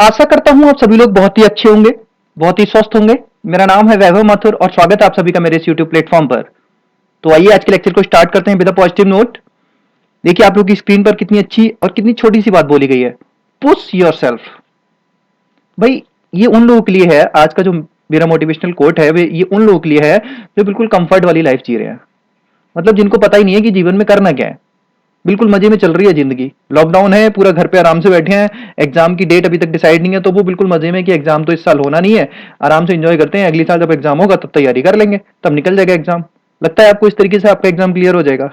आशा करता हूं आप सभी लोग बहुत ही अच्छे होंगे, बहुत ही स्वस्थ होंगे। मेरा नाम है वैभव माथुर और स्वागत है आप सभी का मेरे इस यूट्यूब प्लेटफॉर्म पर। तो आइए आज के लेक्चर को स्टार्ट करते हैं विद अ पॉजिटिव नोट। देखिए आप लोग की स्क्रीन पर कितनी अच्छी और कितनी छोटी सी बात बोली गई है, पुश योरसेल्फ। भाई ये उन लोगों के लिए है, आज का जो मेरा मोटिवेशनल कोट है वे ये उन लोगों के लिए है जो बिल्कुल कंफर्ट वाली लाइफ जी रहे हैं। मतलब जिनको पता ही नहीं है कि जीवन में करना क्या है, बिल्कुल मजे में चल रही है जिंदगी। लॉकडाउन है, पूरा घर पे आराम से बैठे हैं, एग्जाम की डेट अभी तक डिसाइड नहीं है, तो वो बिल्कुल मजे में कि एग्जाम तो इस साल होना नहीं है, आराम से एंजॉय करते हैं। अगली साल जब एग्जाम होगा तब तैयारी कर लेंगे, तब निकल जाएगा एग्जाम। लगता है आपको इस तरीके से आपका एग्जाम क्लियर हो जाएगा?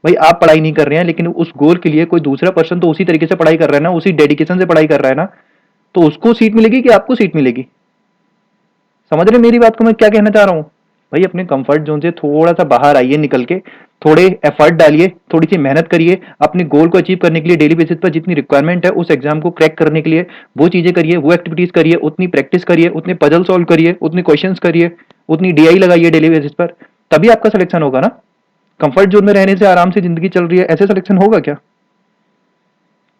भाई आप पढ़ाई नहीं कर रहे हैं, लेकिन उस गोल के लिए कोई दूसरा पर्सन तो उसी तरीके से पढ़ाई कर रहा है ना, उसी डेडिकेशन से पढ़ाई कर रहा है ना, तो उसको सीट मिलेगी कि आपको सीट मिलेगी? समझ रहे मेरी बात को मैं क्या कहना चाह रहा हूँ? भाई अपने कंफर्ट जोन से थोड़ा सा बाहर आइए, निकल के थोड़े एफर्ट डालिए, थोड़ी सी मेहनत करिए अपने गोल को अचीव करने के लिए। डेली बेसिस पर जितनी रिक्वायरमेंट है उस एग्जाम को क्रैक करने के लिए वो चीजें करिए, वो एक्टिविटीज करिए, उतनी प्रैक्टिस करिए, उतने पजल सॉल्व करिए, उतने क्वेश्चंस करिए, उतनी डीआई लगाइए डेली बेसिस पर, तभी आपका सिलेक्शन होगा ना। कंफर्ट जोन में रहने से आराम से जिंदगी चल रही है, ऐसे सिलेक्शन होगा क्या?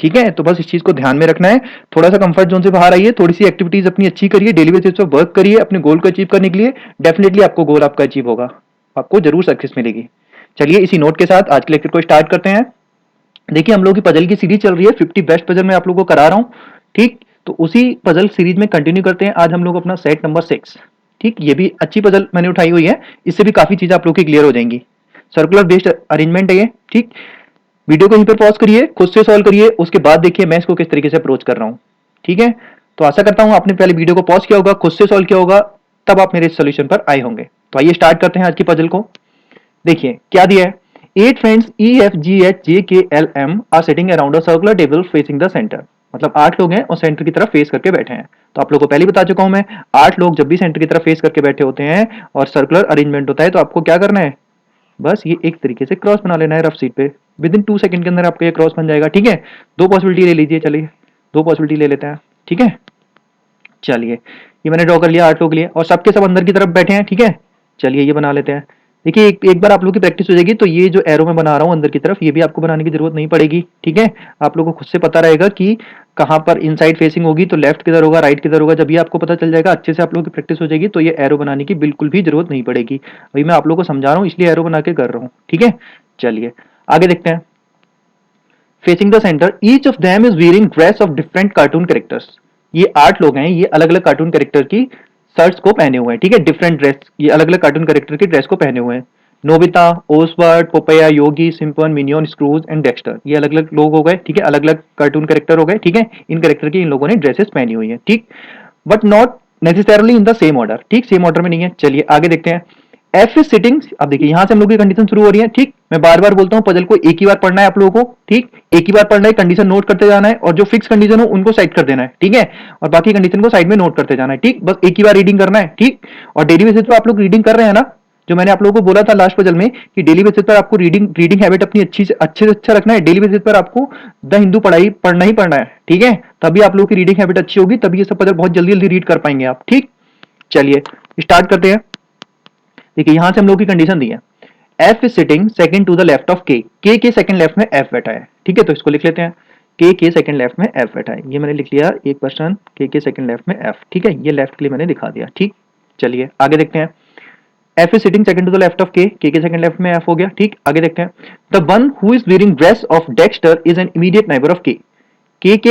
ठीक है, तो बस इस चीज को ध्यान में रखना है। थोड़ा सा कंफर्ट जोन से बाहर आइए, थोड़ी सी एक्टिविटीज अपनी अच्छी करिए, डेली बेसिस पर वर्क करिए अपने गोल को अचीव करने के लिए। डेफिनेटली आपको गोल आपका अचीव होगा, आपको जरूर सक्सेस मिलेगी। चलिए इसी नोट के साथ आज के लेक्चर को स्टार्ट करते हैं। देखिए हम लोग की पजल की सीरीज चल रही है, 50 बेस्ट पजल मैं आप लोगों को करा रहा हूँ। ठीक, तो उसी पजल सीरीज में कंटिन्यू करते हैं। आज हम लोग अपना सेट नंबर 6। ठीक, ये भी अच्छी पजल मैंने उठाई हुई है, इससे भी काफी चीजें आप लोग की क्लियर हो जाएंगी। सर्कुलर बेस्ड अरेंजमेंट है ये। ठीक, वीडियो को यहीं पर पॉज करिए, खुद से सॉल्व करिए, उसके बाद देखिए मैं इसको किस तरीके से अप्रोच कर रहा हूँ। ठीक है, तो आशा करता हूँ आपने पहले वीडियो को पॉज किया होगा, खुद से सॉल्व किया होगा, तब आप मेरे सोल्यूशन पर आए होंगे। तो आइए स्टार्ट करते हैं आज की पजल को। देखिए क्या दिया है। 8 friends E F G H J K L M are sitting around a circular table facing the centre. मतलब 8 लोग हैं और सेंटर की तरफ फेस करके बैठे हैं। तो आप लोग को पहले बता चुका हूं मैं, 8 लोग जब भी सेंटर की तरफ फेस करके बैठे होते हैं और सर्कुलर अरेंजमेंट होता है तो आपको क्या करना है, बस ये एक तरीके से क्रॉस बना लेना है रफ सीट पे। विद इन 2 सेकंड के अंदर आपका ये क्रॉस बन जाएगा। ठीक है, दो पॉसिबिलिटी ले लीजिए, चलिए दो पॉसिबिलिटी ले लेते हैं। ठीक है, चलिए ये मैंने ड्रॉ कर लिया 8 लोग के लिए और सबके सब अंदर की तरफ बैठे हैं। ठीक है, चलिए ये बना लेते हैं। देखिए एक बार आप लोग की प्रैक्टिस हो जाएगी तो ये जो एरो मैं बना रहा हूँ अंदर की तरफ, ये भी आपको बनाने की जरूरत नहीं पड़ेगी। ठीक है, आप लोगों को खुद से पता रहेगा कि कहाँ पर इनसाइड फेसिंग होगी, तो लेफ्ट किधर होगा, राइट किधर होगा। जब ये आपको पता चल जाएगा, अच्छे से आप लोगों की प्रैक्टिस हो जाएगी, तो ये एरो बनाने की बिल्कुल भी जरूरत नहीं पड़ेगी। अभी मैं आप लोगों को समझा रहा हूँ इसलिए एरो बना के कर रहा हूँ। ठीक है, चलिए आगे देखते हैं। Facing the centre each of them is wearing dress of different cartoon characters. ये 8 लोग हैं, ये अलग अलग कार्टून कैरेक्टर की शर्ट्स को पहने हुए हैं। ठीक है, डिफरेंट ड्रेस, ये अलग अलग कार्टून कैरेक्टर की ड्रेस को पहने हुए हैं। Nobita, Oswald, Popeye, Yogi, Shinchan, minion, Scrooge and Dexter, ये अलग अलग लोग हो गए। ठीक है, अलग अलग कार्टून कैरेक्टर हो गए। ठीक है, इन कैरेक्टर की इन लोगों ने ड्रेसेस पहनी हुई है। ठीक, but not necessarily in the same order. ठीक, सेम ऑर्डर में नहीं है। चलिए आगे देखते हैं। एफ इज सिटिंग, अब देखिए यहां से हम लोग की कंडीशन शुरू हो रही है। ठीक, मैं बार बार बोलता हूं पजल को एक ही बार पढ़ना है आप लोगों को। ठीक, एक ही बार पढ़ना है, कंडीशन नोट करते जाना है और जो फिक्स कंडीशन हो उनको साइड कर देना है। ठीक है, और बाकी कंडीशन को साइड में नोट करते जाना है। ठीक, बस एक ही बार रीडिंग करना है। ठीक, और डेली बेसिस पर आप लोग रीडिंग कर रहे हैं ना, जो मैंने आप लोगों को बोला था लास्ट पजल में कि डेली बेसिस पर आपको रीडिंग रीडिंग हैबिट अपनी अच्छे से अच्छा रखना है। डेली बेसिस पर आपको द हिंदू पढ़ाई पढ़ना ही पढ़ना है। ठीक है, तभी आप लोगों की रीडिंग हैबिट अच्छी होगी, तभी ये सब पजल बहुत जल्दी जल्दी रीड कर पाएंगे आप। ठीक, चलिए स्टार्ट करते हैं। देखिए यहां से हम लोग की कंडीशन दी है, F is sitting second to the left of K के सेकंड लेफ्ट में एफ बैठा है। ठीक है, तो इसको लिख लेते हैं, के सेकंड लेफ्ट में एफ बैठा है। ये मैंने लिख लिया एक पर्सन के सेकंड लेफ्ट में एफ। ठीक है, ये लेफ्ट के लिए मैंने दिखा दिया। ठीक, चलिए आगे देखते हैं। F is sitting second to the left of K second left में एफ हो गया। ठीक, आगे देखते हैं। The one who is wearing dress of Dexter is an immediate neighbour of K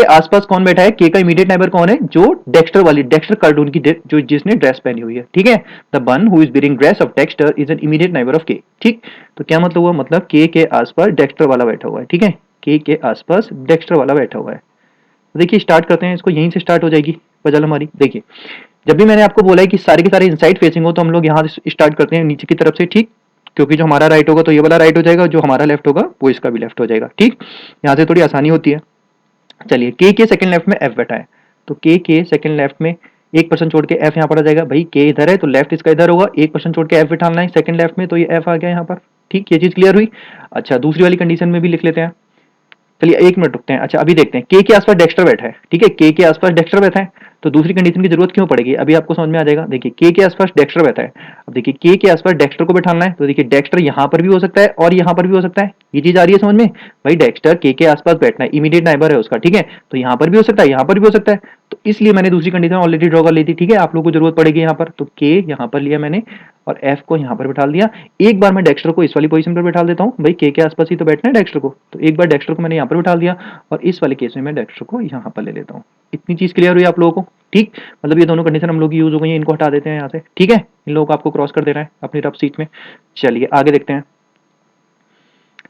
आसपास कौन बैठा है? के का इमीडिएट नाइबर कौन है? जो डेक्स्टर वाली, डेक्स्टर कार्टून की जो जिसने ड्रेस पहनी हुई है। ठीक है, the one who is wearing dress of Dexter is an immediate neighbour of के। ठीक, तो क्या मतलब हुआ? मतलब के आसपास डेक्स्टर वाला बैठा हुआ है। ठीक है, के आसपास डेक्स्टर वाला बैठा हुआ है। तो देखिए स्टार्ट करते हैं, इसको यहीं से स्टार्ट हो जाएगी पजल हमारी। देखिए जब भी मैंने आपको बोला है कि सारे के सारे इनसाइड फेसिंग हो, तो हम लोग यहाँ से स्टार्ट करते हैं नीचे की तरफ से। ठीक, क्योंकि जो हमारा राइट होगा तो ये वाला राइट हो जाएगा, जो हमारा लेफ्ट होगा वो इसका भी लेफ्ट हो जाएगा। ठीक, यहाँ से थोड़ी आसानी होती है। चलिए के सेकंड लेफ्ट में एफ बैठा है, तो के सेकंड लेफ्ट में एक पर्सन छोड़ के एफ यहाँ पर आ जाएगा। भाई के इधर है तो लेफ्ट इसका इधर होगा, एक पर्सन छोड़ के एफ बिठाना है सेकंड लेफ्ट में, तो ये एफ आ गया यहाँ पर। ठीक, ये चीज क्लियर हुई। अच्छा दूसरी वाली कंडीशन में भी लिख लेते हैं। चलिए एक मिनट रुकते हैं। अच्छा अभी देखते हैं के आसपास डेक्स्टर बैठा है। ठीक है, के आसपास डेक्स्टर बैठा है, तो दूसरी कंडीशन की जरूरत क्यों पड़ेगी अभी आपको समझ में आ जाएगा। देखिए के आसपास डेक्स्टर बैठा है, अब देखिए के आसपास डेक्स्टर को बैठाना है, तो देखिए डेक्स्टर यहां पर भी हो सकता है और यहां पर भी हो सकता है। ये चीज आ रही है समझ में, भाई डेक्स्टर के आसपास बैठना है, इमीडिएट नाइबर है उसका, ठीक है, तो यहां पर भी हो सकता है, यहां पर भी हो सकता है, तो इसलिए मैंने दूसरी कंडीशन ऑलरेडी ड्रॉ कर ली थी, ठीक है। आप लोगों को जरूरत पड़ेगी यहाँ पर, तो के यहाँ पर लिया मैंने और एफ को यहाँ पर बैठा दिया। एक बार मैं डेक्स्टर को इस वाली पोजीशन पर बैठा देता हूँ, भाई के आसपास ही तो बैठना है डेक्स्टर को, तो एक बार डेक्स्टर को मैंने यहाँ पर बैठा दिया और इस वाले केस में मैं डेक्स्टर को यहाँ पर ले लेता हूँ। इतनी चीज क्लियर हुई आप लोगों को, ठीक, मतलब ये दोनों कंडीशन हम लोग यूज हो गई है, इनको हटा देते हैं यहाँ से, ठीक है। इन लोगों को आपको क्रॉस कर देना है अपनी रफ सीट में। चलिए आगे देखते हैं।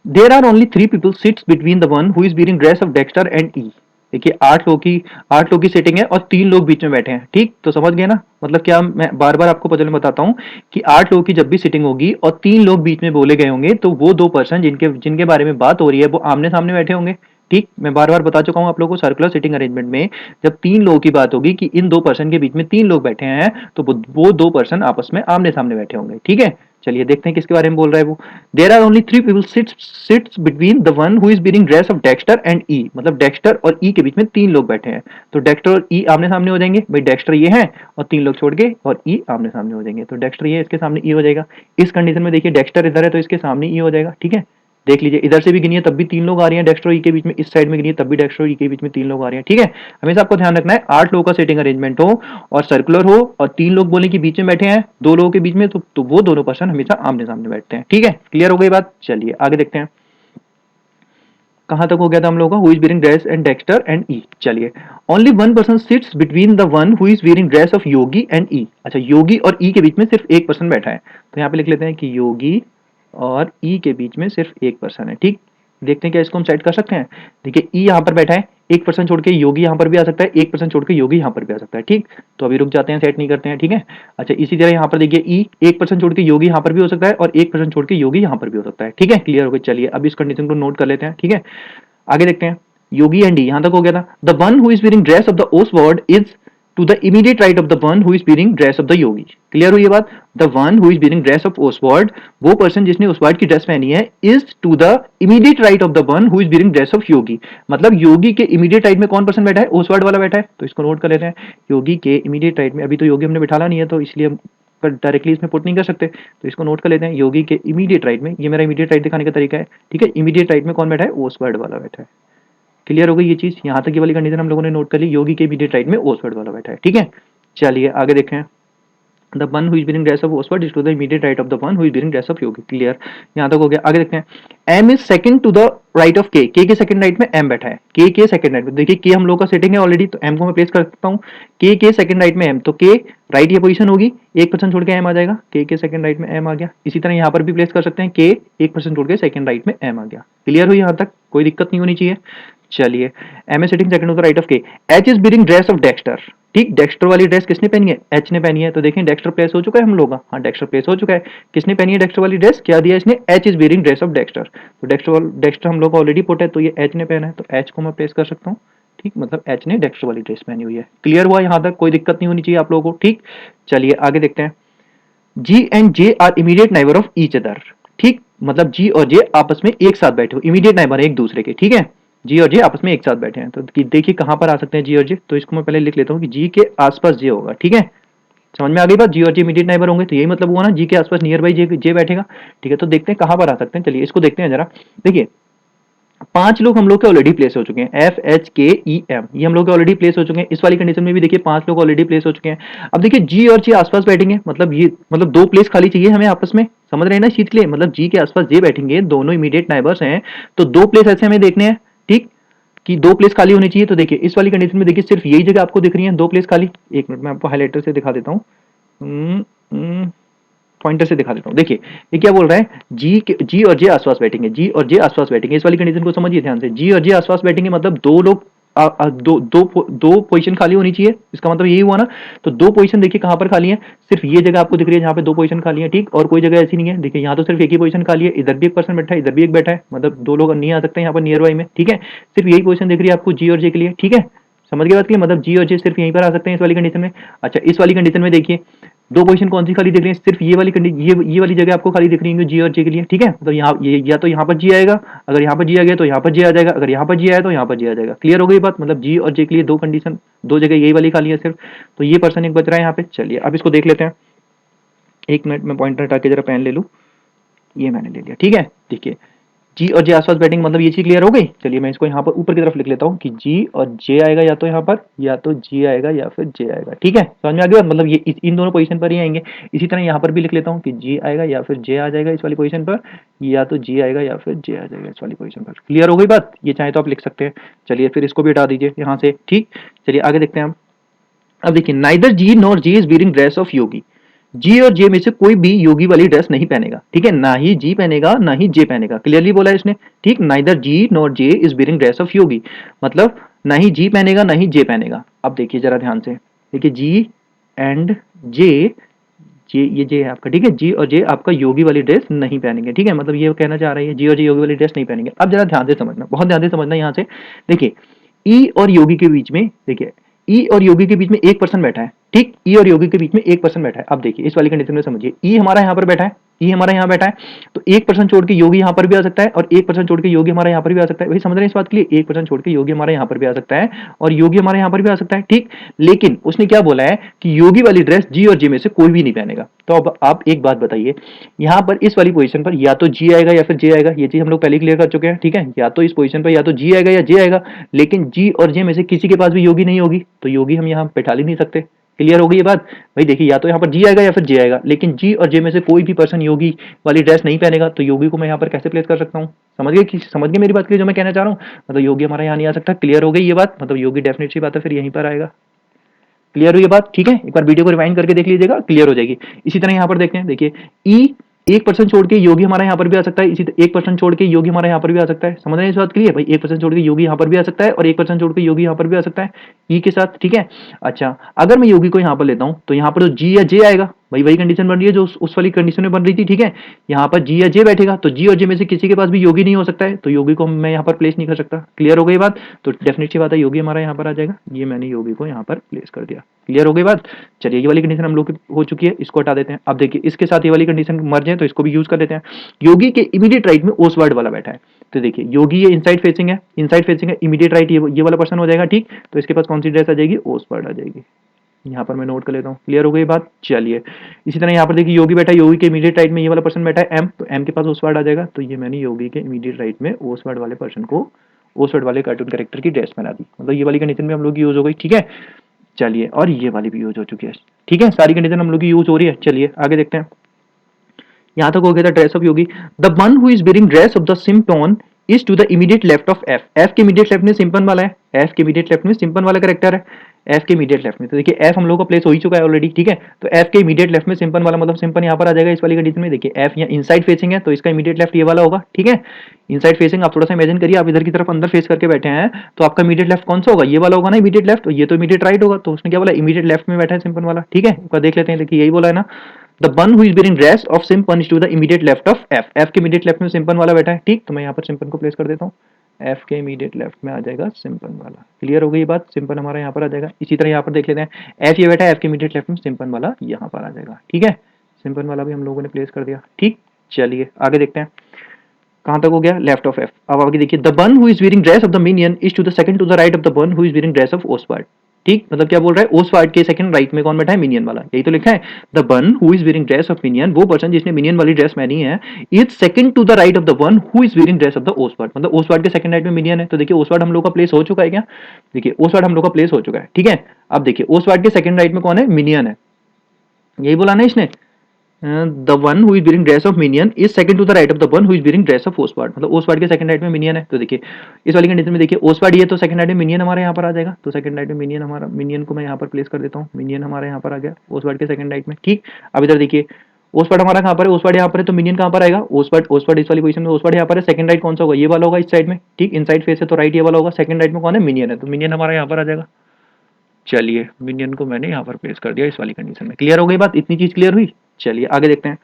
There are only 3 people sits between the one who is wearing dress of Dexter and E. देखिए 8 लोग की सेटिंग है और 3 लोग बीच में बैठे हैं, ठीक, तो समझ गए ना, मतलब क्या, मैं बार बार आपको पजल में बताता हूं कि 8 लोगों की जब भी सिटिंग होगी और 3 लोग बीच में बोले गए होंगे तो वो 2 पर्सन जिनके जिनके बारे में बात हो रही है वो आमने सामने बैठे होंगे, ठीक। मैं बार बार बता चुका हूं आप लोगों को सर्कुलर सिटिंग अरेंजमेंट में जब 3 लोगों की बात होगी कि इन 2 पर्सन के बीच में 3 लोग बैठे हैं तो वो 2 पर्सन आपस में आमने सामने बैठे होंगे, ठीक है। चलिए देखते हैं किसके बारे में बोल रहा है वो। There are only 3 people sits between the one who is bearing dress of Dexter and E, मतलब डेक्स्टर और ई के बीच में 3 लोग बैठे हैं, तो डेक्स्टर और ई आमने सामने हो जाएंगे, भाई डेक्स्टर ये है और 3 लोग छोड़ के और ई आमने सामने हो जाएंगे, तो डेक्स्टर ये है, इसके सामने ई हो जाएगा। इस कंडीशन में देखिए डेक्स्टर इधर है तो इसके सामने ई हो जाएगा, ठीक है। देख लीजिए इधर से भी गिनिए तब भी 3 लोग आ रही हैं डेक्स्टर और ई के बीच में, इस साइड में गिनिए तब भी डेक्स्टर और ई के बीच में 3 लोग आ रहे हैं, ठीक है। हमेशा आपको ध्यान रखना है 8 लोगों का सेटिंग अरेंजमेंट हो और सर्कुलर हो और 3 लोग बोले कि बीच में बैठे हैं 2 लोगों के बीच में, तो वो दोनों पर्सन हमेशा आमने सामने बैठते हैं, ठीक है। क्लियर हो गई बात, चलिए आगे देखते हैं। कहां तक हो गया था हम लोगों का, who is wearing dress and Dexter and ई। चलिए only 1 person seats between the one who is wearing dress of Yogi and ई। अच्छा योगी और ई के बीच में सिर्फ एक पर्सन बैठा है, तो यहाँ पे लिख लेते हैं कि योगी और ई के बीच में सिर्फ एक पर्सन है, ठीक। देखते हैं क्या इसको हम सेट कर सकते हैं। देखिए ई यहाँ पर बैठा है, एक पर्सन छोड़ के योगी यहाँ पर भी आ सकता है, एक पर्सन छोड़ के योगी यहाँ पर भी आ सकता है, ठीक। तो अभी रुक जाते हैं, सेट नहीं करते हैं, ठीक है। अच्छा इसी तरह यहाँ पर देखिए ई एक पर्सन छोड़ के योगी यहाँ पर भी हो सकता है और एक पर्सन छोड़ के योगी यहाँ पर भी हो सकता है, ठीक है। क्लियर हो गया, चलिए अब इस कंडीशन को नोट कर लेते हैं, ठीक है। आगे देखते हैं। योगी एंड डी यहां तक हो गया था। The one who is wearing dress of the Oswald is to the immediate right of the one who is wearing dress of the Yogi. Clear हुई ये बात। The one who is wearing dress of Oswald, वो person जिसने Oswald की dress पहनी है, is to the immediate right of the one who is wearing dress of Yogi, मतलब Yogi के इमीडिएट राइट में कौन पर्सन बैठा है, ओसवर्ड वाला बैठा है, तो इसको नोट कर लेते हैं। योगी के इमीडिएट राइट में, अभी तो योगी हमने बिठाना नहीं है तो इसलिए हम डायरेक्टली इसमें पुट नहीं कर सकते, तो इसको नोट कर लेते हैं। योगी के इमीडिएट राइट में, ये मेरा इमीडिएट राइट दिखाने का तरीका है, ठीक है। इमीडिएट राइट में कौन बैठा है, ओसवर्ड वाला बैठा है। क्लियर हो गई ये चीज, यहां तक ये वाली कंडीशन हम लोगों ने नोट कर ली। योगी के इमीडिएट राइट में ओसवर्ड वाला बैठा है, ठीक है। चलिए आगे देखें। The one who is wearing dress of Oswald is to the immediate right of the one who is wearing dress of Yogi. Clear, यहां तक हो गया। आगे देखते हैं। M is second to the right of K के second right में M बैठा है, के सेकंड राइट में, देखिए के हम लोग का सेटिंग है ऑलरेडी, तो एम को मैं प्लेस कर सकता हूँ के सेकंड राइट में एम, तो के राइट ये पोजीशन होगी, एक पर्सन छोड़ के एम आ जाएगा, के सेकंड राइट में एम आ गया। इसी तरह यहाँ पर भी प्लेस कर सकते हैं, के एक पर्सन छोड़ के सेकंड राइट में एम आ गया। क्लियर हुई यहाँ तक, कोई दिक्कत नहीं होनी चाहिए। चलिए M a sitting second to the right of K. H is wearing dress of Dexter, ठीक, डेक्स्टर वाली ड्रेस किसने पहनी है, एच ने पहनी है, तो देखें डेक्स्टर प्लेस हो चुका है हम लोग का, हाँ डेक्स्टर प्लेस हो चुका है। किसने पहनी है डेक्स्टर वाली ड्रेस, क्या दिया इसने, H is wearing dress of Dexter, तो डेक्स्टर हम लोग ऑलरेडी पुट है, तो ये एच ने पहना है, तो एच को मैं प्लेस कर सकता हूँ, ठीक, मतलब एच ने डेक्स्टर वाली ड्रेस पहनी हुई है। क्लियर हुआ यहाँ तक, कोई दिक्कत नहीं होनी चाहिए आप लोगों को, ठीक। चलिए आगे देखते हैं। G and J are immediate neighbour of each other, ठीक, मतलब जी और जे आपस में एक साथ बैठे हो, इमीडिएट नाइबर है एक दूसरे के, ठीक है। जी और जे आपस में एक साथ बैठे हैं, तो देखिए कहां पर आ सकते हैं जी और जे, तो इसको मैं पहले लिख लेता हूँ कि जी के आसपास जे होगा, ठीक है। समझ में आ गई बात, जी और जे इमीडिएट नाइबर होंगे, तो यही मतलब हुआ ना, जी के आसपास नियर बाई जे बैठेगा, ठीक है। तो देखते हैं कहां पर आ सकते हैं, चलिए इसको देखते हैं जरा। देखिए 5 लोग हम लोग के ऑलरेडी प्लेस हो चुके हैं, एफ एच के ई एम, ये हम लोग के ऑलरेडी प्लेस हो चुके हैं। इस वाली कंडीशन में भी देखिए 5 लोग ऑलरेडी प्लेस हो चुके हैं। अब देखिए जी और जे आसपास बैठेंगे, मतलब ये मतलब 2 प्लेस खाली चाहिए हमें आपस में, समझ रहे हैं ना शीट के लिए, मतलब जी के आसपास जे बैठेंगे, दोनों इमीडिएट नाइबर्स हैं, तो 2 प्लेस ऐसे हमें देखने हैं, ठीक, कि 2 प्लेस खाली होनी चाहिए। तो देखिए इस वाली कंडीशन में देखिए सिर्फ यही जगह आपको दिख रही है 2 प्लेस खाली। एक मिनट मैं आपको हाईलाइटर से दिखा देता हूँ, पॉइंटर से दिखा देता हूँ। देखिए ये क्या बोल रहा है, जी और जे आसपास बैठेंगे, जी और जे आसपास बैठेंगे, इस वाली कंडीशन को समझिए ध्यान से। जी और जे आसपास बैठेंगे मतलब 2 लोग दो पोजीशन खाली होनी चाहिए, इसका मतलब यही हुआ ना। तो 2 पोजीशन देखिए कहां पर खाली है, सिर्फ ये जगह आपको दिख रही है जहां पे 2 पोजीशन खाली है, ठीक, और कोई जगह ऐसी नहीं है। देखिए यहाँ तो सिर्फ एक ही पोजीशन खाली है, इधर भी एक पर्सन बैठा है, इधर भी एक बैठा है, मतलब 2 लोग नहीं आ सकते यहाँ पर नियर बाई में, ठीक है। सिर्फ यही पोजीशन दिख रही है आपको जी और जे के लिए, ठीक है। समझ गए बात की, मतलब जी और जे सिर्फ यहीं पर आ सकते हैं इस वाली कंडीशन में। अच्छा इस वाली कंडीशन में देखिए दो पोजीशन कौन सी खाली दिख रही है, सिर्फ ये वाली कंडीशन, ये वाली जगह आपको खाली दिख रही है जी और जे के लिए, ठीक है। तो यहाँ ये या तो यहाँ पर जी आएगा, अगर यहाँ पर जी आ गया तो यहाँ पर जी आ जाएगा, अगर यहाँ पर जी आया तो यहाँ पर जी आ जाएगा। क्लियर हो गई बात, मतलब जी और जे के लिए दो कंडीशन, दो जगह यही वाली खाली है सिर्फ। तो ये पर्सन एक बच रहा है यहाँ पे। चलिए अब इसको देख लेते हैं, एक मिनट में पॉइंटर हटा के जरा पेन ले लूँ, ये मैंने ले लिया, ठीक है। देखिए जी और जे आसपास बैटिंग, मतलब ये चीज क्लियर हो गई। चलिए मैं इसको यहाँ पर ऊपर की तरफ लिख लेता हूँ कि जी और जे आएगा या तो यहाँ पर, या तो जी आएगा या फिर जे आएगा, ठीक है। समझ में आ गया, मतलब ये इन दोनों पोजीशन पर ही आएंगे। इसी तरह यहाँ पर भी लिख लेता हूँ कि जी आएगा या फिर जे आ जाएगा इस वाली पोजीशन पर, या तो जी आएगा या फिर जे आ जाएगा इस वाली पोजीशन पर। क्लियर हो गई बात, ये चाहे तो आप लिख सकते हैं। चलिए फिर इसको भी हटा दीजिए यहाँ से, ठीक। चलिए आगे देखते हैं हम। अब देखिए neither G nor J is wearing dress of Yogi, G और जे में से कोई भी योगी वाली ड्रेस नहीं पहनेगा, ठीक है। ना ही जी पहनेगा ना ही जे पहनेगा, क्लियरली बोला है इसने, ठीक। Neither G nor J is wearing dress of Yogi, मतलब ना ही जी पहनेगा ना ही जे पहनेगा। अब देखिए जरा ध्यान से, देखिए जी एंड जे, ये जे है आपका, ठीक है। जी और जे आपका योगी वाली ड्रेस नहीं पहनेंगे, ठीक है। मतलब ये कहना चाह रही है जी और जे योगी वाली ड्रेस नहीं पहनेंगे। अब जरा ध्यान से समझना, बहुत ध्यान से समझना यहाँ से। देखिए ई और योगी के बीच में, देखिए ई और योगी के बीच में एक पर्सन बैठा है, ठीक। ई और योगी के बीच में एक पर्सन बैठा है। अब देखिए इस वाली कंडीशन में समझिए, ई हमारा यहाँ पर बैठा है, ई हमारा यहाँ बैठा है, तो एक पर्सन छोड़ के योगी यहाँ पर भी आ सकता है और एक पर्सन छोड़ के योगी हमारा यहाँ पर भी आ सकता है। वही समझ रहे हैं इस बात के लिए, एक पर्सन छोड़ के योगी हमारा यहाँ पर भी आ सकता है और योगी हमारे यहाँ पर भी आ सकता है, ठीक। लेकिन उसने क्या बोला है कि योगी वाली ड्रेस जी और जे में से कोई भी नहीं पहनेगा। तो अब आप एक बात बताइए, यहाँ पर इस वाली पोजीशन पर या तो जी आएगा या फिर जे आएगा, ये चीज हम लोग पहले क्लियर कर चुके हैं, ठीक है। या तो इस पोजीशन पर या तो जी आएगा या जे आएगा, लेकिन जी और जे में से किसी के पास भी योगी नहीं होगी, तो योगी हम यहाँ बैठा ही नहीं सकते। क्लियर हो गई ये बात भाई। देखिए या तो यहाँ पर जी आएगा या फिर जे आएगा, लेकिन जी और जे में से कोई भी पर्सन योगी वाली ड्रेस नहीं पहनेगा, तो योगी को मैं यहाँ पर कैसे प्लेस कर सकता हूँ। समझ गए मेरी बात की जो मैं कहना चाह रहा हूँ, मतलब योगी हमारा यहाँ नहीं आ सकता। क्लियर हो गई ये बात, मतलब योगी डेफिनेट सी बात है फिर यहीं पर आएगा। क्लियर हुई ये बात, ठीक है। एक बार वीडियो को रिवाइंड करके देख लीजिएगा, क्लियर हो जाएगी। इसी तरह यहाँ पर देखते हैं, देखिए ई एक पर्सन छोड़ के योगी हमारा यहाँ पर भी आ सकता है, इसी एक पर्सन छोड़ के योगी हमारा यहाँ पर भी आ सकता है। समझ रहे हैं इस बात के लिए भाई, एक पर्सन छोड़ के योगी यहाँ पर भी आ सकता है और एक पर्सन छोड़ के योगी यहाँ पर भी आ सकता है ई के साथ, ठीक है। अच्छा अगर मैं योगी को यहाँ पर लेता हूँ तो यहाँ पर तो जी या जे आएगा भाई, वही कंडीशन बन रही है जो उस वाली कंडीशन में बन रही थी, ठीक है। यहाँ पर जी या जे बैठेगा तो जी और जे में से किसी के पास भी योगी नहीं हो सकता है, तो योगी को मैं यहाँ पर प्लेस नहीं कर सकता। क्लियर हो गई बात, तो डेफिनेटली बात है योगी हमारा यहाँ पर आ जाएगा, ये मैंने योगी को यहाँ पर प्लेस कर दिया। क्लियर हो गई बात। चलिए ये वाली कंडीशन हम लोग की हो चुकी है, इसको हटा देते हैं। अब देखिए इसके साथ ये वाली कंडीशन मर्ज है तो इसको भी यूज कर लेते हैं। योगी के इमीडिएट राइट में ओसवर्ड वाला बैठा है, तो देखिए योगी ये इनसाइड फेसिंग है, इनसाइड फेसिंग है, इमीडिएट राइट ये वाला पर्सन हो जाएगा, ठीक। तो इसके पास कौन सी ड्रेस आ जाएगी, ओसवर्ड आ जाएगी। यहाँ पर मैं नोट कर लेता हूँ। क्लियर हो गई बात। चलिए इसी तरह यहाँ पर देखिए योगी बैठा है, योगी के इमीडिएट राइट में ये वाला पर्सन बैठा है एम, तो एम के पास ओसवर्ड आ जाएगा, तो ये मैंने योगी के इमीडिएट राइट में ओसवर्ड वाले पर्सन को, ओसवर्ड वाले कार्टून कैरेक्टर की ड्रेस पहना दी, मतलब ये वाली कंडीशन में हम लोग की यूज हो गई, ठीक है। चलिए और ये वाली भी यूज हो चुकी है, ठीक है। सारी कंडीशन हम लोग की यूज हो रही है। चलिए आगे देखते हैं, यहां तक हो गया था dress of Yogi. The one who is wearing dress of the Simpson is to the immediate left of F, F के इमीडिएट लेफ्ट में सिंपन वाला है, एफ के इमीडिएट लेफ्ट में सिंपन वाला कैरेक्टर है, एफ के इमीडिएट लेफ्ट में। तो देखिए एफ हम लोगों का प्लेस हो ही चुका है ऑलरेडी, ठीक है। तो एफ के इमीडिएट लेफ्ट में सिंपन वाला, मतलब सिंपन यहाँ पर आ जाएगा इस वाली कंडीशन में। देखिए एफ यहाँ इनसाइड फेसिंग है तो इसका इमीडिएट लेफ्ट ये वाला होगा, ठीक है। इनसाइड फेसिंग, आप थोड़ा सा इमेजिन करिए, आप इधर की तरफ अंदर फेस करके बैठे हैं, तो आपका इमीडिएट लेफ्ट कौन सा होगा, ये वाला होगा ना इमीडिएट लेफ्ट, तो ये तो इमीडिएट राइट होगा। तो उसने क्या बोला, इमीडिएट लेफ्ट में बैठा है सिंपन वाला, ठीक है। एक बार देख लेते हैं, देखिए यही बोला है ना, the one who is wearing dress of Simpson is to the immediate left of F, F के इमीडिएट लेफ्ट में सिंपन वाला बैठा है, ठीक। तो मैं यहाँ पर सिंपन को प्लेस कर देता हूँ, एफ के इमीडिएट लेफ्ट में आ जाएगा सिंपन वाला। क्लियर हो गई बात, सिंपन हमारा यहाँ पर आ जाएगा। इसी तरह यहाँ पर देख लेते हैं, एफ ये बैठा है, एफ के इमीडिएट लेफ्ट में सिंपन वाला यहाँ पर आ जाएगा, ठीक है। सिंपन वाला भी हम लोगों ने प्लेस कर दिया, ठीक। चलिए आगे देखते हैं, कहां तक हो गया, लेफ्ट ऑफ एफ। अब आगे देखिए, the one who is wearing dress of the Minion is to the second to the right of the one who is wearing dress of Oswald, ठीक। मतलब क्या बोल रहा है, ओसवर्ड के सेकंड राइट में कौन बैठा है, मिनियन वाला, यही तो लिखा है। The one who is wearing dress of Minion, वो पर्सन जिसने मिनियन वाली ड्रेस पहनी है, is second to the right of the one who is wearing dress of the Oswald, मतलब ओसवर्ड के सेकंड राइट में मिनियन है। तो देखिए ओसवर्ड हम लोग का प्लेस हो चुका है क्या, देखिए ओसवर्ड हम लोग का प्लेस हो चुका है, ठीक है। अब देखिए ओसवर्ड के सेकंड राइट में कौन है, मिनियन है, यही बोला ना इसने। The one who is wearing dress of Minion is second to the right of the one who is wearing dress of Oswald, मतलब ओसवर्ड के सेकंड राइट में मिनियन है। तो देखिए इस वाली कंडीशन में देखिए ओसवर्ड ये तो सेकंड राइट में मिनियन हमारे यहाँ पर आ जाएगा, तो सेकंड राइट में मिनियन हमारा, मिनियन को मैं यहाँ पर प्लेस कर देता हूँ, मिनियन हमारे यहाँ पर आ गया ओसवर्ड के सेकंड राइट में, ठीक। अब इधर देखिए ओसवर्ड हमारा कहाँ पर है, ओसवर्ड यहाँ पर है, तो मिनियन कहाँ पर आएगा, ओसवर्ड, ओसवर्ड इस वाली पोजीशन में, ओसवर्ड यहाँ पर है, सेकंड राइट कौन सा होगा, ये वाला होगा इस साइड में, ठीक। इनसाइड फेस है तो राइट ये वाला होगा, सेकंड राइट में कौन है, मिनियन है, तो मिनियन हमारा यहाँ पर आ जाएगा। चलिए मिनियन को मैंने यहाँ पर प्लेस कर दिया इस वाली कंडीशन में। क्लियर हो गई बात, इतनी चीज क्लियर हुई। चलिए आगे देखते हैं,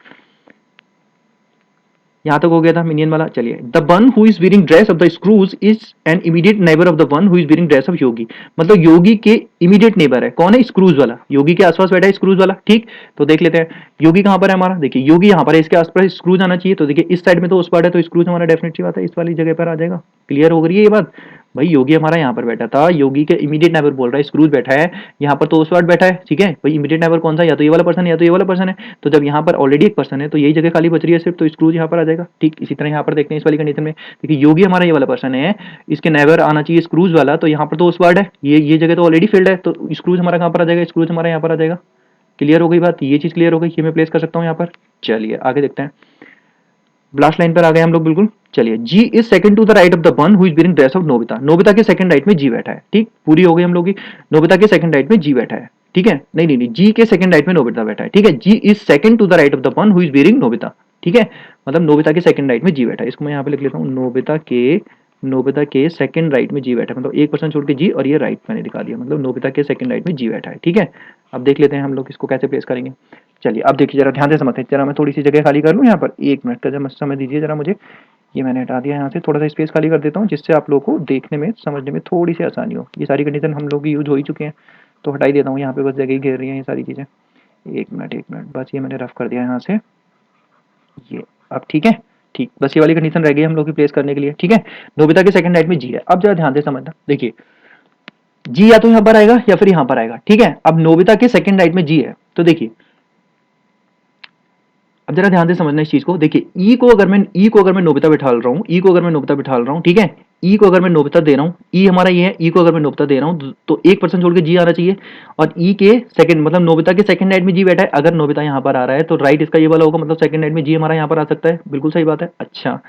यहाँ तक हो गया था मिनियन वाला। चलिए, the one who is wearing dress of the Scrooge is an immediate neighbour of the one who is wearing dress of Yogi. मतलब योगी के इमीडिएट नेबर है कौन है? स्क्रूज वाला, योगी के आसपास बैठा है स्क्रूज वाला। ठीक, तो देख लेते हैं योगी कहाँ पर है हमारा। देखिए योगी यहाँ पर है, इसके आसपास स्क्रूज आना चाहिए। तो देखिए इस साइड में तो उस पार्ट है, तो स्क्रूज हमारा डेफिनेटली बात है इस वाली जगह पर आ जाएगा। क्लियर हो गई है ये बात? भाई योगी हमारा यहाँ पर बैठा था, योगी के इमीडिएट नेबर बोल रहा है स्क्रूज बैठा है, यहाँ पर तो उस पार्ट बैठा है। ठीक है भाई, इमीडिएट नेबर कौन सा? या तो ये वाला पर्सन है या तो ये वाला पर्सन है। तो जब यहाँ पर ऑलरेडी एक पर्सन है तो यही जगह खाली बच रही है सिर्फ, तो स्क्रूज यहाँ पर आ जाएगा। ठीक, इसी तरह यहाँ पर देखते हैं इस वाली कंडीशन में, देखिए योगी हमारा ये वाला पर्सन है, इसके नेबर आना चाहिए स्क्रूज वाला, तो यहाँ पर तो उस वर्ड है, ये जगह तो ऑलरेडी फिल्ड है, तो स्क्रूज हमारा कहाँ पर आ जाएगा? स्क्रूज हमारा यहाँ पर आ जाएगा। क्लियर हो गई बात? ये चीज क्लियर हो गई, ये मैं प्लेस कर सकता हूँ यहाँ पर। चलिए आगे देखते हैं, लास्ट लाइन पर आ गए हम लोग बिल्कुल। चलिए, G is second to the right of the one who is wearing dress of Nobita. Nobita के सेकंड राइट में जी बैठा है। ठीक, पूरी हो गई हम लोग की। नोबिता के सेकंड राइट में जी बैठा है। ठीक है, नहीं नहीं नहीं, जी के सेकंड राइट में नोबिता बैठा है। ठीक है, G is second to the right of the one who is wearing Nobita. ठीक है, मतलब नोबिता के सेकंड राइट में जी बैठा है। इसको मैं यहाँ पे लिख लेता हूँ, नोबिता के सेकंड राइट में जी बैठा है, मतलब एक पर्सन छोड़ के जी, और ये राइट मैंने दिखा दिया, मतलब नोबिता के सेकंड राइट में जी बैठा है। ठीक है, अब देख लेते हैं हम लोग इसको कैसे प्लेस करेंगे। चलिए अब देखिए जरा ध्यान से समझते हैं। जरा मैं थोड़ी सी जगह खाली कर लूँ यहाँ पर, 1 मिनट का जब समय दीजिए जरा मुझे। ये मैंने हटा दिया यहाँ से, थोड़ा सा स्पेस खाली कर देता हूँ जिससे आप लोगों को देखने में समझने में थोड़ी सी आसानी हो। ये सारी कंडीशन हम लोग यूज हो ही चुके हैं, तो हटा ही देता हूँ, यहाँ पे बस जगह ही घेर रही है ये सारी चीज़ें। 1 मिनट बस, ये मैंने रफ कर दिया यहाँ से। ये अब ठीक है, ठीक, बस ये वाली कंडीशन रह गई हम लोग की प्लेस करने के लिए। ठीक है, नोबिता के सेकंड राइट में जी है। अब जरा ध्यान से समझना, देखिए जी या तो यहाँ पर आएगा या फिर यहाँ पर आएगा। ठीक है, अब नोबिता के सेकंड राइट में जी है, तो देखिए अब जरा ध्यान से समझना इस चीज को। देखिए ई को अगर मैं नोबिता बिठा रहा हूँ, ई को अगर मैं नोबिता बिठा रहा हूँ, ठीक है, ई को अगर मैं नोबिता दे रहा हूँ, ई हमारा ये है, ई को अगर मैं नोबिता दे रहा हूँ तो एक पर्सन छोड़ के जी आना चाहिए। और ई के सेकंड मतलब नोबिता के सेकंड राइट में जी बैठा है, अगर नोबिता यहाँ पर आ रहा है तो राइट इसका ये वाला होगा, मतलब सेकंड राइट में जी हमारा यहाँ पर आ सकता है। बिल्कुल सही बात है। अच्छा,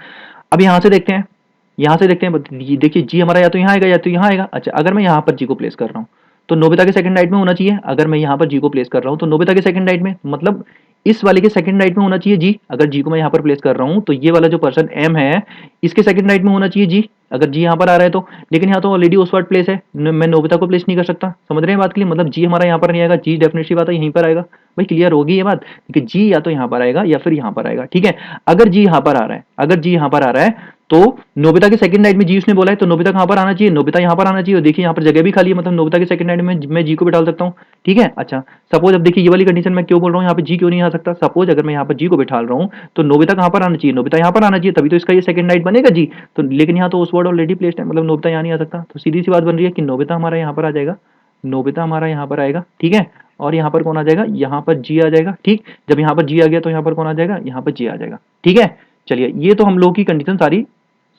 अब यहाँ से देखते हैं, देखिए जी हमारा या तो यहाँ आएगा या तो यहाँ आएगा। अच्छा, अगर मैं यहाँ पर जी को प्लेस कर रहा हूँ तो नोबिता के सेकंड राइट में होना चाहिए। अगर मैं यहाँ पर जी को प्लेस कर रहा हूँ तो नोबिता के सेकंड राइट में, मतलब इस वाले के सेकंड राइट में होना चाहिए जी। अगर जी को मैं यहाँ पर प्लेस कर रहा हूँ तो ये वाला जो पर्सन एम है इसके सेकंड राइट में होना चाहिए जी, अगर जी यहाँ पर आ रहा है तो। लेकिन यहाँ तो ऑलरेडी उस वर्ड प्लेस है, मैं नोबिता को प्लेस नहीं कर सकता। समझ रहे हैं बात के लिए? मतलब जी हमारा यहाँ पर नहीं आएगा, जी डेफिनेटली बात है यहीं पर आएगा। भाई क्लियर होगी ये बात कि जी या तो यहाँ पर आएगा या फिर यहाँ पर आएगा। ठीक है, अगर जी यहाँ पर आ रहा है, तो नोबिता के सेकंड राइट में जी उसने बोला है, तो नोबिता कहाँ पर आना चाहिए? नोबिता यहाँ पर आना चाहिए। देखिए यहाँ पर जगह भी खाली है, मतलब नोबिता के सेकंड राइट में मैं जी को भी डाल सकता हूँ। ठीक है, अच्छा सपोज अब देखिए ये वाली कंडीशन मैं क्यों बोल रहा हूँ यहाँ पे जी क्यों नहीं आ सकता। सपोज अगर मैं यहाँ पर जी को बिठा रहा हूँ तो नोबिता कहाँ पर आना चाहिए? नोबिता यहाँ पर आना चाहिए, तभी तो इसका ये सेकंड राइट बनेगा जी। तो लेकिन यहाँ तो उस वर्ड ऑलरेडी प्लेस्ड है, मतलब नोबिता यहाँ नहीं आ सकता। तो सीधी सी बात बन रही है कि नोबिता हमारा यहाँ पर आ जाएगा, नोबिता हमारा यहाँ पर आएगा। ठीक है, और यहाँ पर कौन आ जाएगा? यहाँ पर जी आ जाएगा। ठीक, जब यहाँ पर जी आ गया तो यहाँ पर कौन आ जाएगा? यहाँ पर जी आ जाएगा। ठीक है, चलिए ये तो हम लोग की कंडीशन सारी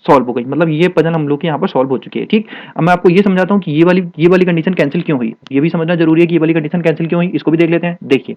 सॉल्व हो गई, मतलब ये पजल हम लोग के यहाँ पर सॉल्व हो चुकी है। ठीक, अब मैं आपको ये समझाता हूँ कि ये वाली कंडीशन कैंसिल क्यों हुई। ये भी समझना जरूरी है कि ये वाली कंडीशन कैंसिल क्यों हुई, इसको भी देख लेते हैं। देखिए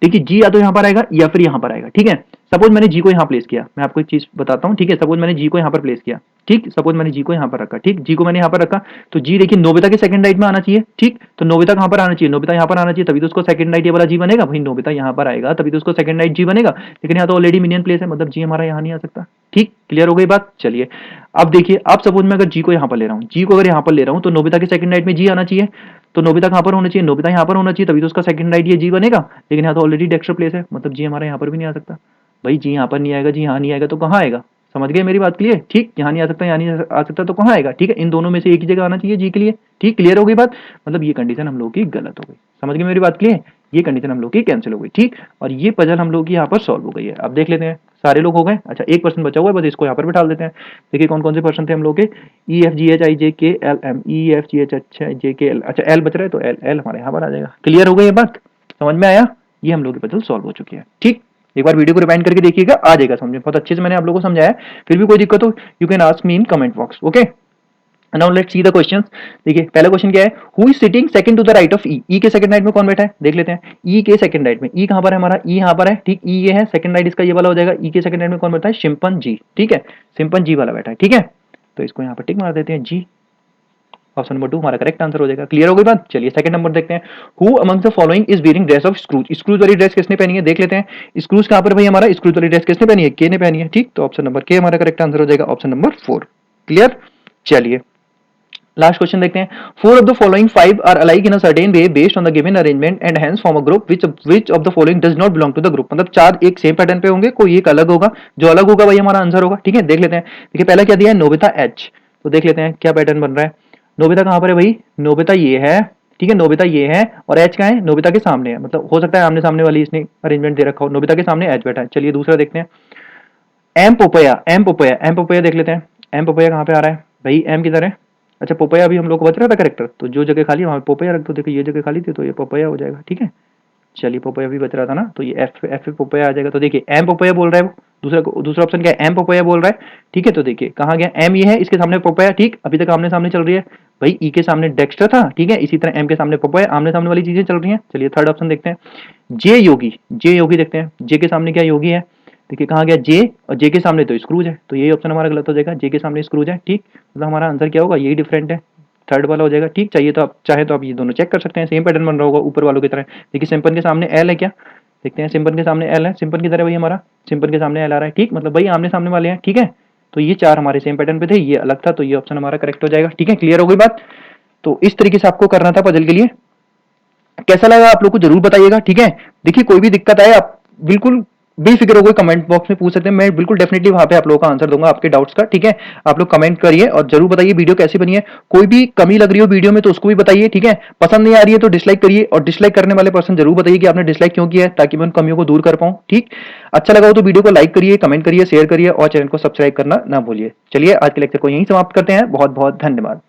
देखिए जी या तो यहाँ पर आएगा या फिर यहाँ पर आएगा। ठीक है, सपोज मैंने जी को यहाँ प्लेस किया, मैं आपको एक चीज बताता हूँ। ठीक है, सपोज मैंने जी को यहाँ पर प्लेस किया, ठीक, सपोज मैंने जी को यहाँ पर रखा, ठीक, जी को मैंने यहाँ पर रखा, तो जी देखिए नोबिता के सेकंड राइट में आना चाहिए। ठीक, तो नोबिता कहाँ पर आना चाहिए? नोबिता यहाँ पर आना चाहिए, तभी तो उसको सेकंड राइट ये वाला जी बनेगा। भाई नोबिता यहाँ पर आएगा तभी तो उसको सेकंड राइट जी बनेगा, लेकिन यहाँ तो ऑलरेडी मिनियन प्लेस है, मतलब जी हमारा यहाँ नहीं आ सकता। ठीक, क्लियर हो गई बात? चलिए अब देखिए, अब सपोज मैं अगर जी को यहाँ पर ले रहा हूँ, जी को अगर यहाँ पर ले रहा हूँ तो नोबिता के सेकंड राइट में जी आना चाहिए। तो नोबिता कहाँ पर होना चाहिए? नोबिता यहाँ पर होना चाहिए, तभी तो उसका सेकंड राइट ये जी बनेगा। लेकिन यहाँ तो ऑलरेडी डेक्स्टर प्लेस है, मतलब जी हमारा यहाँ पर भी नहीं आ सकता। भाई जी यहाँ पर नहीं आएगा, जी यहाँ नहीं आएगा, तो कहाँ आएगा? समझ गए मेरी बात? क्लियर? ठीक, यहाँ नहीं आ सकता, यहाँ नहीं आ सकता, तो कहाँ आएगा? ठीक है, इन दोनों में से एक ही जगह आना चाहिए जी के लिए। ठीक, क्लियर हो गई बात? मतलब ये कंडीशन हम लोग की गलत हो गई। समझ गए मेरी बात? क्लियर? ये कंडीशन हम लोग की कैंसिल हो गई। ठीक, और ये पजल हम लोग की यहाँ पर सॉल्व हो गई है। अब देख लेते हैं, सारे लोग हो गए। अच्छा, एक पर्सन बचा हुआ है, बस इसको यहाँ पर बिठा देते हैं। देखिए कौन कौन से पर्सन थे हम लोग के, ई F G H I J K L M, E F G H अच्छा जे के एल, अच्छा एल बच रहा है तो एल एल हमारे यहाँ पर आ जाएगा। क्लियर हो गई ये बात? समझ में आया? ये हम लोग की पजल सॉल्व हो चुकी है। ठीक, एक बार वीडियो को रिवाइंड करके देखिएगा, आ जाएगा समझ में। बहुत अच्छे से मैंने आप लोगों को समझाया। फिर भी कोई दिक्कत हो you can ask me in comment box. Okay, now let's see the questions. देखिए पहला क्वेश्चन क्या है, who is sitting second to the right of E. E के सेकंड राइट में कौन बैठा है देख लेते हैं। ई के सेकंड राइट में, ई कहां पर है हमारा? ई यहां पर है। ठीक, ई ये है, सेकंड राइट इसका ये वाला हो जाएगा। ई के सेकंड राइट में कौन बैठा है? शिम्पन जी। ठीक है, शिम्पन जी वाला बैठा है। ठीक है, तो इसको यहां पर टिक मार देते हैं, जी। ऑप्शन नंबर 2 हमारा करेक्ट आंसर हो जाएगा। क्लियर हो गई बात? चलिए सेकंड नंबर देखते हैं, who among the following is wearing dress of Scrooge. Scrooge वाली ड्रेस किसने पहनी है देख लेते हैं। स्क्रूज कहां पर भाई हमारा? स्क्रूज वाली ड्रेस किसने पहनी है? के ने पहनी है। ठीक, तो ऑप्शन नंबर के हमारा करेक्ट आंसर हो जाएगा, ऑप्शन नंबर 4। क्लियर? चलिए लास्ट क्वेश्चन देखते हैं। Four of the following five are alike in a certain way based on the given arrangement and hence form a group which of the following does not belong to the group. मतलब चार एक same pattern पे होंगे, कोई एक अलग होगा, जो अलग होगा वही हमारा आंसर होगा। ठीक है, देख लेते हैं। देखिए पहला क्या दिया है, नोबिता एच। तो देख लेते हैं क्या पैटर्न बन रहा है। नोबिता कहां पर है भाई, नोबिता ये है, ठीक है, नोबिता ये है और एच कहां है, नोबिता के सामने है। मतलब हो सकता है आमने सामने वाली इसने अरेंजमेंट दे रखा हो, नोबिता के सामने एच बैठा है। चलिए दूसरा देखते हैं। एम पोपया, एम पोपया, एम पोपया देख लेते हैं। एम पोपया कहां पे आ रहा है भाई, एम किधर है। अच्छा पोपया अभी हम लोग को बच रहा था करेक्टर, तो जो जगह खाली है वहां पे पोपया रख दो। देखो ये जगह खाली थी तो ये पोपया हो जाएगा। ठीक है, चलिए पोपया भी बच रहा था ना, तो ये एफ एफ पोपया आ जाएगा। तो देखिए एम पोपया बोल रहा है वो, दूसरा ऑप्शन क्या है, एम पोपया बोल रहा है। ठीक है, तो देखिए कहाँ गया, एम ये है, इसके सामने पोपया। ठीक, अभी तक आमने सामने चल रही है भाई, ई के सामने डेक्स्टर था। ठीक है, इसी तरह एम के सामने पोपया, आमने सामने वाली चीजें चल रही हैं। चलिए थर्ड ऑप्शन देखते हैं, जे योगी, जे योगी देखते हैं। जे के सामने क्या योगी है, देखिए कहाँ गया जे, और जे के सामने तो स्क्रूज है, तो ये ऑप्शन हमारा गलत हो जाएगा। जे के सामने स्क्रूज है। ठीक, मतलब हमारा आंसर क्या होगा, यही डिफरेंट है, थर्ड वाला हो जाएगा। ठीक, चाहिए तो आप चाहे तो आप ये दोनों चेक कर सकते हैं, सेम पैटर्न बन रहा होगा ऊपर वालों की तरह। देखिए सिंपल के सामने एल है क्या, देखते हैं। सिंपल के सामने एल है, सिंपल की तरह भाई हमारा सिंपल के सामने एल आ रहा है। ठीक, मतलब भाई आमने सामने वाले हैं। ठीक है, तो ये चार हमारे सेम पैटर्न पे थे, ये अलग था, तो ये ऑप्शन हमारा करेक्ट हो जाएगा। ठीक है, क्लियर हो गई बात। तो इस तरीके से आपको करना था पजल के लिए। कैसा लगा आप लोग को जरूर बताइएगा। ठीक है, देखिए कोई भी दिक्कत आए आप बिल्कुल बेफिक्र होकर कमेंट बॉक्स में पूछ सकते हैं, मैं बिल्कुल डेफिनेटली वहां पे आप लोगों का आंसर दूंगा आपके डाउट्स का। ठीक है, आप लोग कमेंट करिए और जरूर बताइए वीडियो कैसी बनी है। कोई भी कमी लग रही हो वीडियो में तो उसको भी बताइए। ठीक है, पसंद नहीं आ रही है तो डिसलाइक करिए, और डिसलाइक करने वाले पर्सन जरूर बताइए कि आपने डिसलाइक क्यों किया है, ताकि मैं उन कमियों को दूर कर पाऊं। ठीक, अच्छा लगा हो तो वीडियो को लाइक करिए, कमेंट करिए, शेयर करिए और चैनल को सब्सक्राइब करना ना भूलिए। चलिए आज के लेक्चर को यहीं समाप्त करते हैं। बहुत बहुत धन्यवाद।